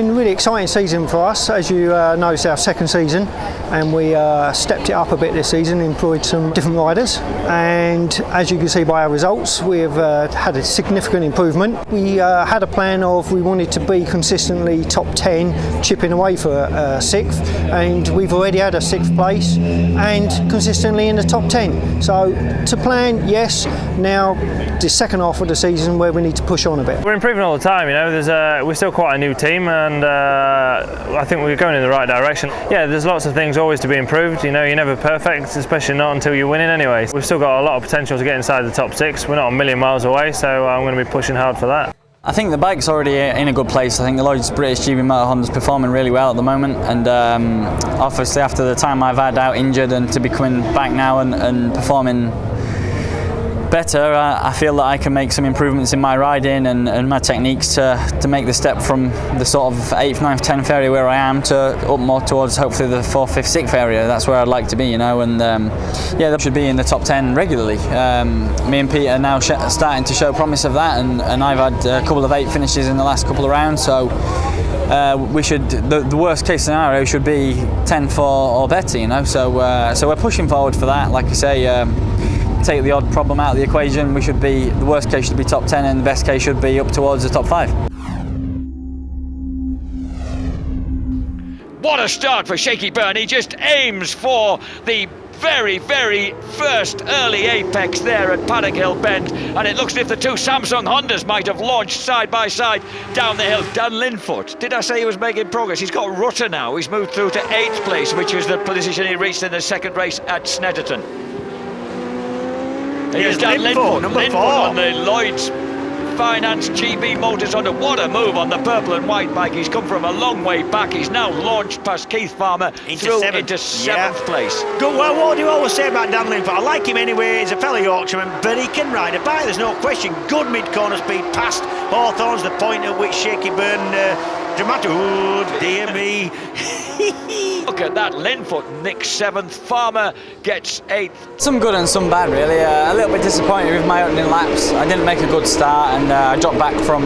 been a really exciting season for us. As you know, it's our second season, and we stepped it up a bit this season, employed some different riders, and as you can see by our results, we've had a significant improvement. We had a plan of we wanted to be consistently top 10, chipping away for 6th, and we've already had a 6th place and consistently in the top 10. So to plan, yes. Now the second half of the season where we need to push on a bit. We're improving all the time, you know. We're still quite a new team, and I think we're going in the right direction. Yeah, there's lots of things always to be improved. You know, you're never perfect, especially not until you're winning anyway. We've still got a lot of potential to get inside the top 6. We're not a million miles away, so I'm going to be pushing hard for that. I think the bike's already in a good place. I think the Lloyds British GBmoto Honda's performing really well at the moment, and obviously after the time I've had out injured and to be coming back now and performing better, I feel that I can make some improvements in my riding and my techniques to make the step from the sort of 8th, 9th, 10th area where I am to up more towards hopefully the 4th, 5th, 6th area. That's where I'd like to be, you know, and yeah, that should be in the top 10 regularly. Me and Pete are now starting to show promise of that, and I've had a couple of 8 finishes in the last couple of rounds, so we should, the worst case scenario should be 10th or better, you know, so we're pushing forward for that. Like I say, take the odd problem out of the equation, we should be, the worst case should be top 10 and the best case should be up towards the top 5. What a start for Shaky Byrne. He just aims for the very, very first early apex there at Paddock Hill Bend, and it looks as if the two Samsung Hondas might have launched side by side down the hill. Dan Linfoot, did I say he was making progress? He's got Rutter now. He's moved through to 8th place, which was the position he reached in the second race at Snetterton. Here's Dan Linfoot, number 4 on the Lloyds Finance GB Motors Honda. What a move on the purple and white bike. He's come from a long way back. He's now launched past Keith Farmer into 7th place. Good. Well, what do you always say about Dan Linfoot? I like him anyway. He's a fellow Yorkshireman, but he can ride a bike. There's no question. Good mid-corner speed past Hawthorne's, the point at which Shaky Byrne dramatic. Oh, dear me. Look at that, Linfoot nicks 7th, Farmer gets 8th. Some good and some bad, really. A little bit disappointed with my opening laps. I didn't make a good start, and I dropped back from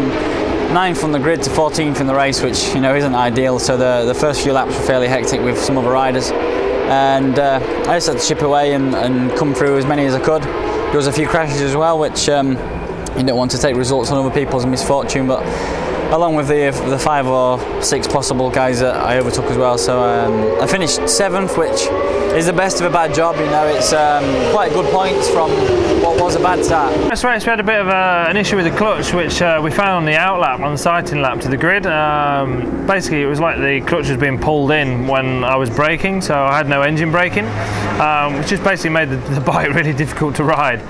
9th on the grid to 14th in the race, which, you know, isn't ideal. So the first few laps were fairly hectic with some other riders, and I just had to chip away and come through as many as I could. There was a few crashes as well, which you don't want to take results on other people's misfortune, but along with the 5 or 6 possible guys that I overtook as well. So I finished 7th, which is the best of a bad job, you know. It's quite good points from what was a bad start. First race we had a bit of an issue with the clutch, which we found on the outlap, on the sighting lap to the grid. Basically it was like the clutch was being pulled in when I was braking, so I had no engine braking, which just basically made the bike really difficult to ride.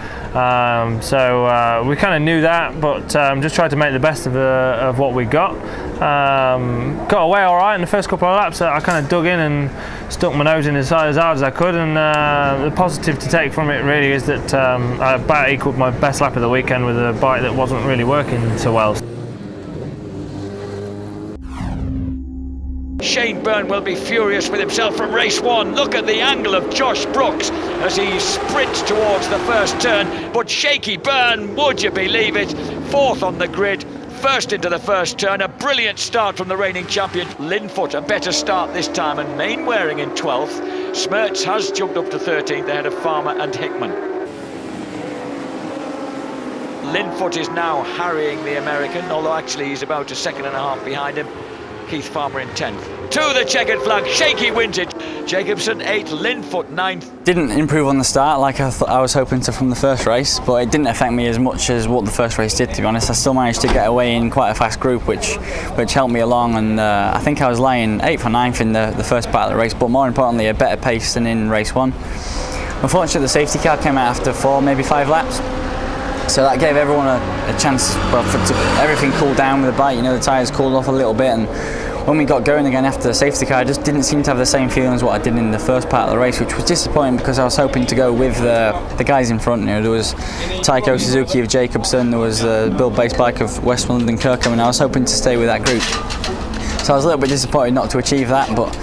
So we kind of knew that, but just tried to make the best of what we got. Got away all right in the first couple of laps. I kind of dug in and stuck my nose in as hard as I could, and the positive to take from it really is that I about equalled my best lap of the weekend with a bike that wasn't really working so well. Shane Byrne will be furious with himself from race 1. Look at the angle of Josh Brooks as he sprints towards the first turn. But Shaky Byrne, would you believe it, 4th on the grid, first into the first turn. A brilliant start from the reigning champion. Linfoot, a better start this time, and Mainwaring in 12th. Smertz has jumped up to 13th ahead of Farmer and Hickman. Linfoot is now harrying the American, although actually he's about a second and a half behind him. Keith Farmer in 10th. To the checkered flag, Shaky wins it. Jacobson 8th, Linfoot 9th. Didn't improve on the start like I was hoping to from the first race, but it didn't affect me as much as what the first race did, to be honest. I still managed to get away in quite a fast group, which helped me along, and I think I was lying 8th or 9th in the first part of the race, but more importantly a better pace than in race 1. Unfortunately the safety car came out after 4, maybe 5 laps. So that gave everyone a chance for everything cooled down with the bike. You know, the tyres cooled off a little bit, and when we got going again after the safety car, I just didn't seem to have the same feelings what I did in the first part of the race, which was disappointing because I was hoping to go with the guys in front. You know, there was Taiko Suzuki of Jacobson, there was the build-based bike of Westmoreland and Kirkham, and I was hoping to stay with that group. So I was a little bit disappointed not to achieve that, but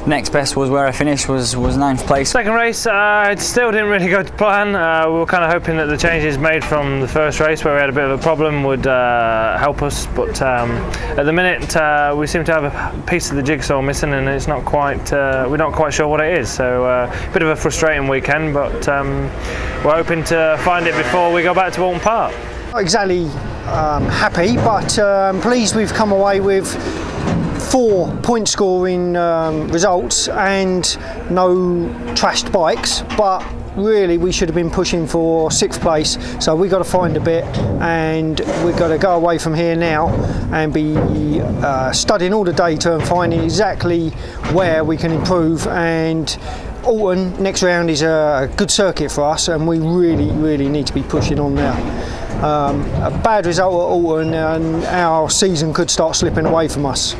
next best was where I finished, was 9th place. Second race, it still didn't really go to plan. We were kind of hoping that the changes made from the first race, where we had a bit of a problem, would help us. But at the minute, we seem to have a piece of the jigsaw missing, and it's not quite. We're not quite sure what it is. So a bit of a frustrating weekend, but we're hoping to find it before we go back to Walton Park. Not exactly happy, but pleased we've come away with 4 point scoring results and no trashed bikes, but really we should have been pushing for 6th place, so we've got to find a bit, and we've got to go away from here now and be studying all the data and finding exactly where we can improve. And Alton next round is a good circuit for us, and we really need to be pushing on there. A bad result at Alton and our season could start slipping away from us.